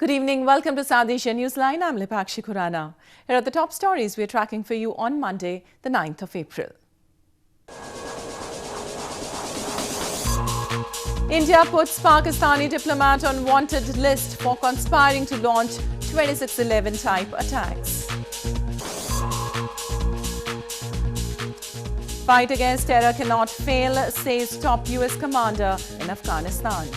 Good evening. Welcome to Asia Newsline. I'm Lipakshi Khurana. Here are the top stories we're tracking for you on Monday, the 9th of April. India puts Pakistani diplomat on wanted list for conspiring to launch 2611 type attacks. Fight against terror cannot fail, says top US commander in Afghanistan.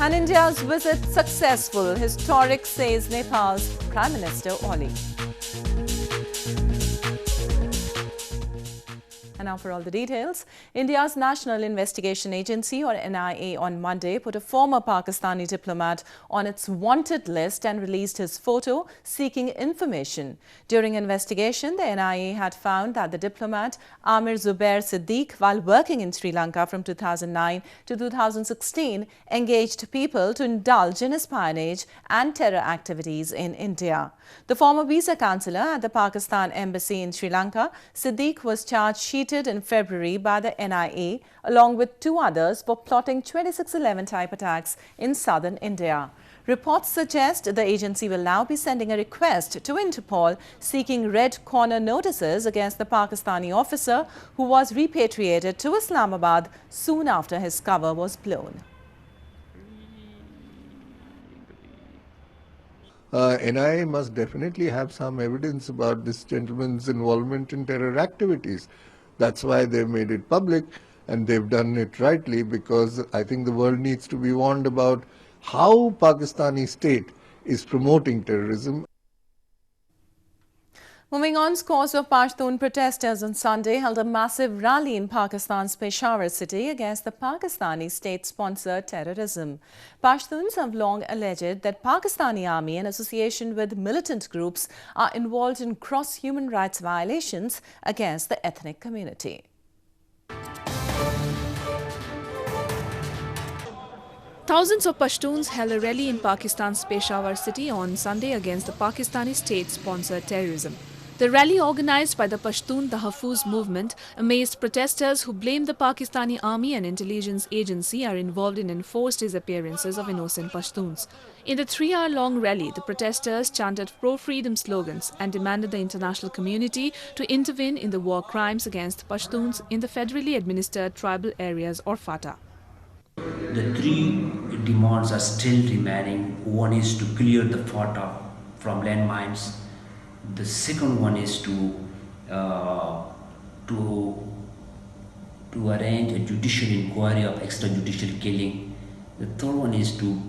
And India's visit successful, historic, says Nepal's Prime Minister Oli. And now for all the details. India's National Investigation Agency or NIA on Monday put a former Pakistani diplomat on its wanted list and released his photo seeking information. During investigation, the NIA had found that the diplomat Amir Zubair Siddique, while working in Sri Lanka from 2009 to 2016, engaged people to indulge in espionage and terror activities in India. The former visa counselor at the Pakistan embassy in Sri Lanka, Siddique was charged sheeted in February by the NIA along with two others for plotting 2611 type attacks in southern India. Reports suggest the agency will now be sending a request to Interpol seeking red corner notices against the Pakistani officer who was repatriated to Islamabad soon after his cover was blown. NIA must definitely have some evidence about this gentleman's involvement in terror activities. That's why they've made it public, and they've done it rightly, because I think the world needs to be warned about how Pakistani state is promoting terrorism. Moving on, scores of Pashtun protesters on Sunday held a massive rally in Pakistan's Peshawar city against the Pakistani state-sponsored terrorism. Pashtuns have long alleged that Pakistani army in association with militant groups are involved in gross human rights violations against the ethnic community. Thousands of Pashtuns held a rally in Pakistan's Peshawar city on Sunday against the Pakistani state-sponsored terrorism. The rally, organized by the Pashtun Tahaffuz movement, amazed protesters who blamed the Pakistani army and intelligence agency are involved in enforced disappearances of innocent Pashtuns. In the 3-hour-long rally, the protesters chanted pro-freedom slogans and demanded the international community to intervene in the war crimes against Pashtuns in the federally administered tribal areas or FATA. The three demands are still remaining. One is to clear the FATA from landmines. The second one is to arrange a judicial inquiry of extrajudicial killing. The third one is to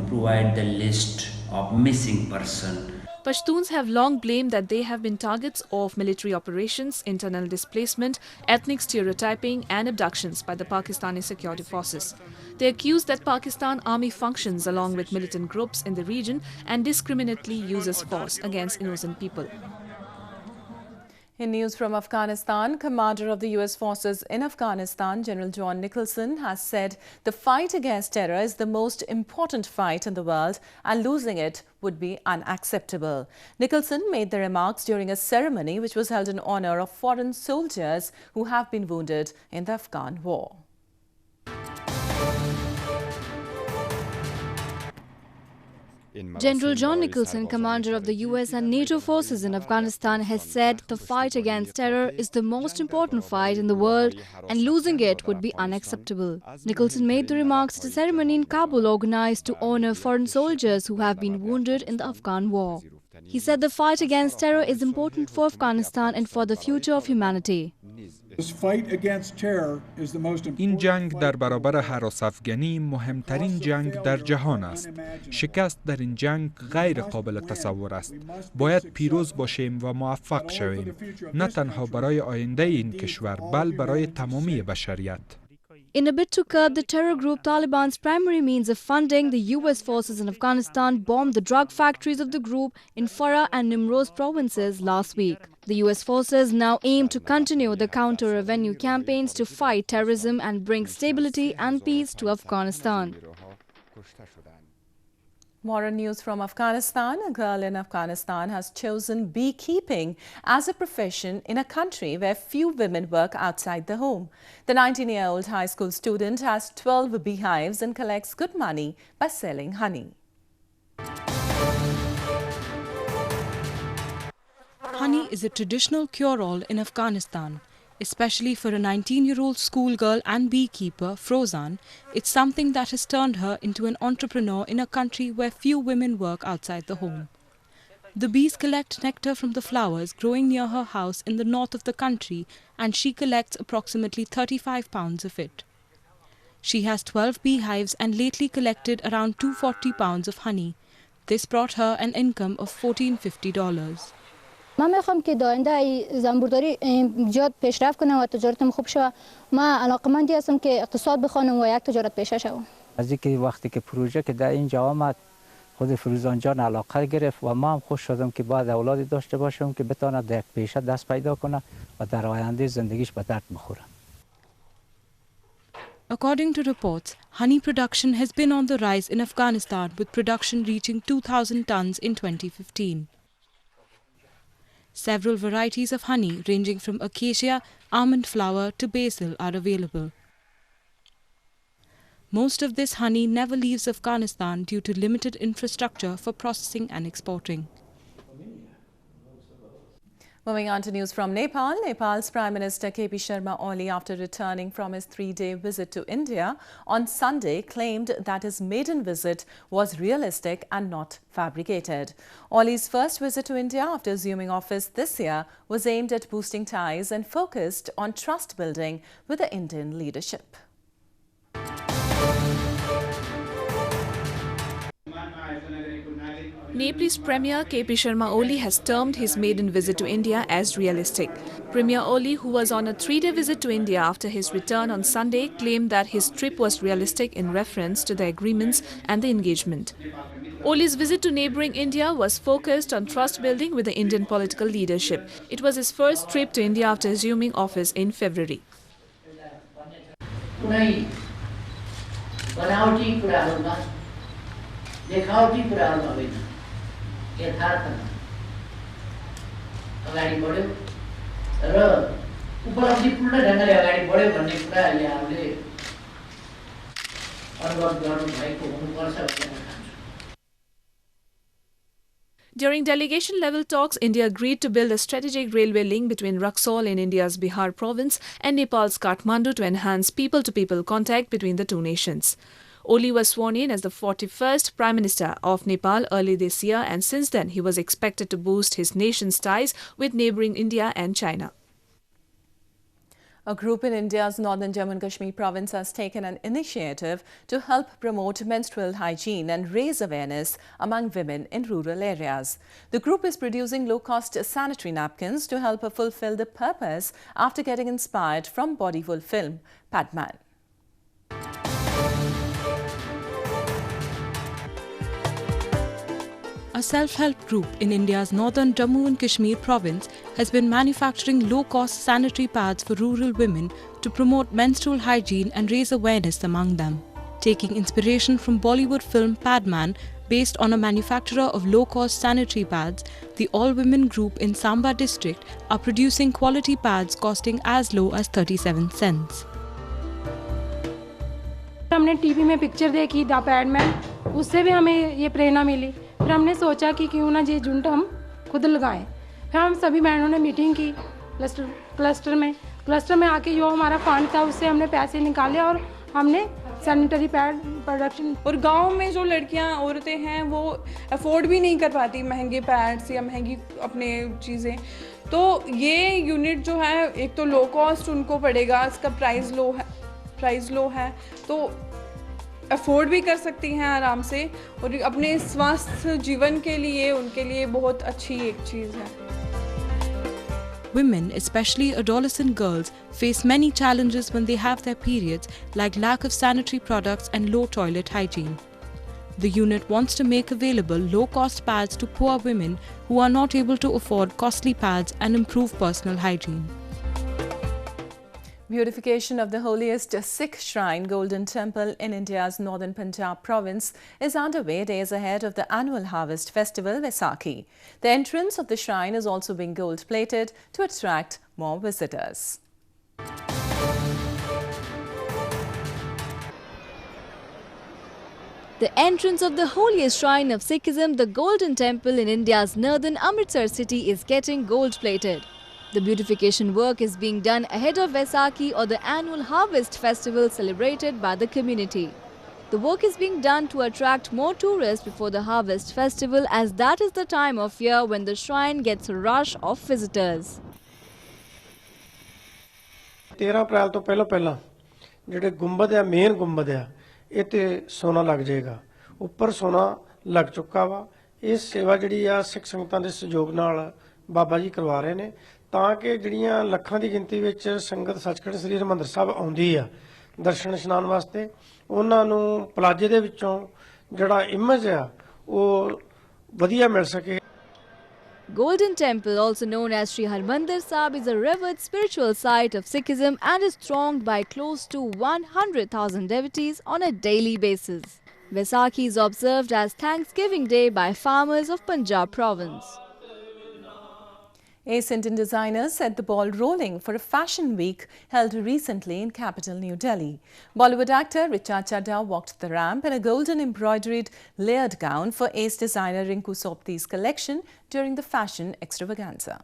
provide the list of missing persons. Pashtuns have long blamed that they have been targets of military operations, internal displacement, ethnic stereotyping and abductions by the Pakistani security forces. They accuse that Pakistan army functions along with militant groups in the region and discriminately uses force against innocent people. In news from Afghanistan, Commander of the US forces in Afghanistan, General John Nicholson, has said the fight against terror is the most important fight in the world and losing it would be unacceptable. Nicholson made the remarks during a ceremony which was held in honor of foreign soldiers who have been wounded in the Afghan war. General John Nicholson, commander of the US and NATO forces in Afghanistan, has said the fight against terror is the most important fight in the world and losing it would be unacceptable. Nicholson made the remarks at a ceremony in Kabul organized to honor foreign soldiers who have been wounded in the Afghan war. He said the fight against terror is important for Afghanistan and for the future of humanity. این جنگ در برابر هراس افغانی مهمترین جنگ در جهان است. شکست در این جنگ غیر قابل تصور است. باید پیروز باشیم و موفق شویم. نه تنها برای آینده این کشور، بل برای تمامی بشریت. In a bid to curb the terror group Taliban's primary means of funding, the US forces in Afghanistan bombed the drug factories of the group in Farah and Nimroz provinces last week. The US forces now aim to continue the counter-revenue campaigns to fight terrorism and bring stability and peace to Afghanistan. More on news from Afghanistan. A girl in Afghanistan has chosen beekeeping as a profession in a country where few women work outside the home. The 19-year-old high school student has 12 beehives and collects good money by selling honey. Honey is a traditional cure-all in Afghanistan. Especially for a 19-year-old schoolgirl and beekeeper, Frozan, it's something that has turned her into an entrepreneur in a country where few women work outside the home. The bees collect nectar from the flowers growing near her house in the north of the country, and she collects approximately 35 pounds of it. She has 12 beehives and lately collected around 240 pounds of honey. This brought her an income of $1,450. من میخوام که داینده زنبورداری زیاد پیشرفت کنم و تجارتم خوب شه. من علاقمندی هستم که اقتصاد بخوانم و یک تجارت پیشه شوم. از اینکه وقتی که پروژه که در اینجا آمد خود فروزان جان علاقه گرفت و ما هم خوش شدم که بعد اولادی داشته باشم که بتونه در پیشه دست پیدا کنه و در آینده زندگیش به درد بخوره. According to reports, honey production has been on the rise in Afghanistan, with production reaching 2,000 tons in 2015. Several varieties of honey ranging from acacia, almond flower to basil are available. Most of this honey never leaves Afghanistan due to limited infrastructure for processing and exporting. Moving on to news from Nepal. Nepal's Prime Minister KP Sharma Oli, after returning from his 3-day visit to India on Sunday, claimed that his maiden visit was realistic and not fabricated. Oli's first visit to India after assuming office this year was aimed at boosting ties and focused on trust building with the Indian leadership. Nepal's Premier KP Sharma Oli has termed his maiden visit to India as realistic. Premier Oli, who was on a 3-day visit to India after his return on Sunday, claimed that his trip was realistic in reference to the agreements and the engagement. Oli's visit to neighbouring India was focused on trust building with the Indian political leadership. It was his first trip to India after assuming office in February. अगाडि बढ्यो र उपलब्धिपूर्ण ढङ्गले अगाडि बढ्यो भन्ने कुरा अहिले हामीले अनुभव गर्नु भएको हुनुपर्छ भन्ने म ठान्छु. During delegation-level talks, India agreed to build a strategic railway link between Raxaul in India's Bihar province and Nepal's Kathmandu to enhance people-to-people contact between the two nations. Oli was sworn in as the 41st Prime Minister of Nepal early this year, and since then he was expected to boost his nation's ties with neighbouring India and China. A group in India's northern Jammu and Kashmir province has taken an initiative to help promote menstrual hygiene and raise awareness among women in rural areas. The group is producing low-cost sanitary napkins to help fulfill the purpose after getting inspired from Bollywood film Padman. A self-help group in India's northern Jammu and Kashmir province has been manufacturing low-cost sanitary pads for rural women to promote menstrual hygiene and raise awareness among them. Taking inspiration from Bollywood film Padman, based on a manufacturer of low-cost sanitary pads, the all-women group in Samba district are producing quality pads costing as low as 37 cents. हमने TV में picture देखी the Padman, उससे भी हमें ये प्रेरणा मिली. फिर हमने सोचा कि क्यों ना ये झुंड हम खुद लगाएं. फिर हम सभी बहनों ने मीटिंग की क्लस्टर में आके जो हमारा फंड था उससे हमने पैसे निकाले और हमने सैनिटरी पैड प्रोडक्शन. और गांव में जो लड़कियां औरतें हैं वो अफोर्ड भी नहीं कर पाती महंगे पैड्स या महंगी अपने चीज़ें, तो ये यूनिट जो है एक तो लो कॉस्ट उनको पड़ेगा, इसका प्राइस लो है तो अफोर्ड भी कर सकती हैं आराम से, और अपने स्वस्थ जीवन के लिए उनके लिए बहुत अच्छी एक चीज़ है. Women, especially adolescent girls, face many challenges when they have their periods, like lack of sanitary products and low toilet hygiene. The unit wants to make available low-cost pads to poor women who are not able to afford costly pads and improve personal hygiene. Purification of the holiest Sikh shrine, Golden Temple, in India's northern Punjab province is underway days ahead of the annual harvest festival, Vaisakhi. The entrance of the shrine is also being gold-plated to attract more visitors. The entrance of the holiest shrine of Sikhism, the Golden Temple in India's northern Amritsar city, is getting gold-plated. The beautification work is being done ahead of Vaisakhi, or the annual harvest festival celebrated by the community. The work is being done to attract more tourists before the harvest festival, as that is the time of year when the shrine gets a rush of visitors. 13 अप्रैल तो पहला ਜਿਹੜੇ ਗੁੰਬਦ ਆ main ਗੁੰਬਦ ਆ ਇਹ ਤੇ ਸੋਨਾ ਲੱਗ ਜਾਏਗਾ ਉੱਪਰ ਸੋਨਾ ਲੱਗ ਚੁੱਕਾ ਵਾ ਇਹ ਸੇਵਾ ਜਿਹੜੀ ਆ ਸਿੱਖ ਸੰਗਤਾਂ ਦੇ ਸਹਿਯੋਗ ਨਾਲ ਬਾਬਾ ਜੀ ਕਰਵਾ ਰਹੇ ਨੇ ਤਾਂ ਕਿ ਜਿਹੜੀਆਂ ਲੱਖਾਂ ਦੀ ਗਿਣਤੀ ਵਿੱਚ ਸੰਗਤ ਸੱਚਖੰਡ ਸ੍ਰੀ ਹਰਿਮੰਦਰ ਸਾਹਿਬ ਆਉਂਦੀ ਆ ਦਰਸ਼ਨ ਇਸ਼ਨਾਨ ਵਾਸਤੇ ਉਹਨਾਂ ਨੂੰ ਪਲਾਜੇ ਦੇ ਵਿੱਚੋਂ ਜਿਹੜਾ ਇਮੇਜ ਆ ਉਹ ਵਧੀਆ ਮਿਲ ਸਕੇ Golden Temple, also known as Sri Harmandir Sahib, is a revered spiritual site of Sikhism and is thronged by close to 100,000 devotees on a daily basis. Vaisakhi is observed as Thanksgiving Day by farmers of Punjab province. Ace Indian designers set the ball rolling for a fashion week held recently in capital New Delhi. Bollywood actor Richa Chadha walked the ramp in a golden embroidered layered gown for Ace designer Rinku Sopti's collection during the fashion extravaganza.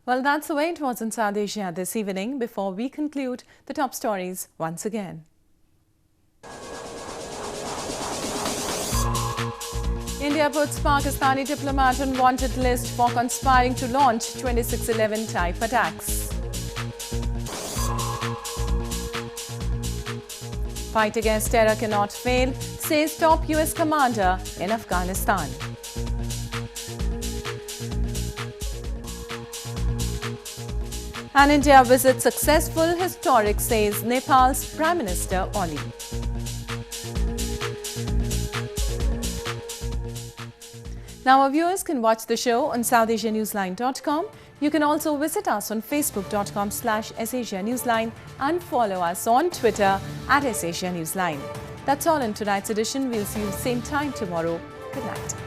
Well, that's the way it was in South Asia this evening. Before we conclude, the top stories once again. India puts Pakistani diplomat on wanted list for conspiring to launch 2611 type attacks. Fight against terror cannot fail, says top US commander in Afghanistan. And India visits successful, historic, says Nepal's Prime Minister Oli. Now our viewers can watch the show on SouthAsiaNewsline.com. You can also visit us on Facebook.com/SAsia Newsline and follow us on Twitter @SAsia Newsline. That's all in tonight's edition. We'll see you same time tomorrow. Good night.